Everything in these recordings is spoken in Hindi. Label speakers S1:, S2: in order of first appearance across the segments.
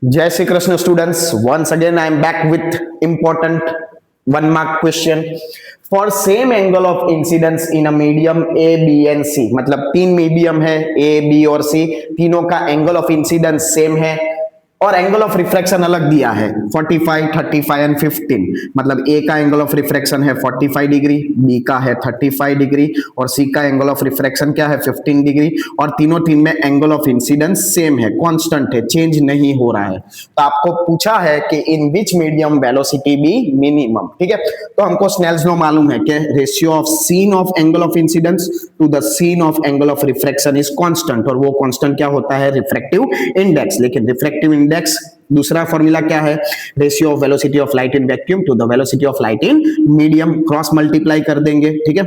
S1: Jai Shri Krishna students, once again I am back with important 1 mark question. For same angle of incidence in a medium A, B and C, मतलब तीन मीडियम है A, B और C, तीनों का एंगल ऑफ इंसिडेंस सेम है और एंगल ऑफ रिफ्रैक्शन अलग दिया है 45, 35 एंड 15। मतलब A का एंगल ऑफ रिफ्रैक्शन है 45 डिग्री, B का है 35 डिग्री और C का एंगल ऑफ रिफ्रैक्शन क्या है 15 डिग्री और तीनों तीन में एंगल ऑफ इंसिडेंस सेम है, कांस्टेंट है, चेंज नहीं हो रहा है। तो आपको पूछा है कि in which medium velocity be minimum, ठीक है। तो हमको स्नेल्स लॉ मालूम है कि ratio of sine of angle of incidence to the sine of angle of refraction is constant और वो कांस्टेंट क्या होता है, रिफ्रैक्टिव इंडेक्स। लेकिन रिफ्रैक्टिव इंडेक्स दूसरा फॉर्मूला क्या है, ratio of velocity of light in vacuum to the velocity of light in medium, cross multiply कर देंगे, ठीक है।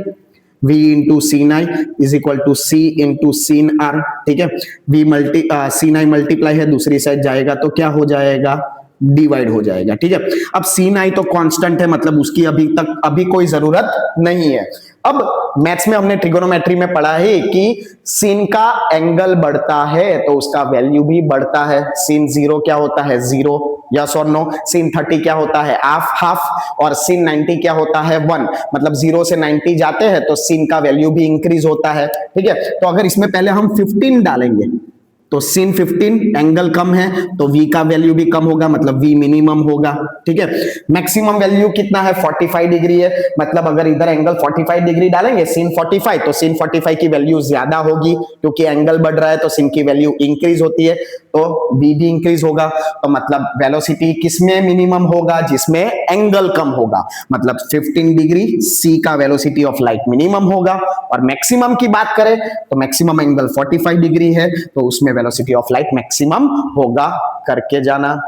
S1: V into sine i is equal to C into sine r, ठीक है। सीन आई मल्टीप्लाई है, दूसरी साइड जाएगा तो क्या हो जाएगा, डिवाइड हो जाएगा, ठीक है। अब सीन आई तो कांस्टेंट है, मतलब उसकी अभी कोई जरूरत नहीं है। अब मैथ्स में हमने ट्रिगोनोमेट्री में पढ़ा है कि सीन का एंगल बढ़ता है तो उसका वैल्यू भी बढ़ता है। सीन 0 क्या होता है, 0, यस और नो। सीन 30 क्या होता है, हाफ और सीन 90 क्या होता है, 1। मतलब 0 से 90 जाते हैं तो सीन का वैल्यू भी इंक्रीज होता है, ठीक है। तो अगर इसमें पहले हम 15 डालेंगे तो sin 15 एंगल कम है तो v का वैल्यू भी कम होगा, मतलब v मिनिमम होगा, ठीक है। मैक्सिमम वैल्यू कितना है, 45 डिग्री है, मतलब अगर इधर एंगल 45 डिग्री डालेंगे sin 45 तो sin 45 की वैल्यू ज्यादा होगी क्योंकि एंगल बढ़ रहा है तो sin की वैल्यू इंक्रीज होती है तो v भी इंक्रीज होगा। तो मतलब वेलोसिटी किसमें मिनिमम होगा, जिसमें एंगल कम होगा, मतलब 15 डिग्री c का वेलोसिटी ऑफ लाइट मिनिमम होगा। और मैक्सिमम की बात करें तो मैक्सिमम एंगल 45 डिग्री है तो उसमें वेलोसिटी ऑफ लाइट मैक्सिमम होगा, करके जाना।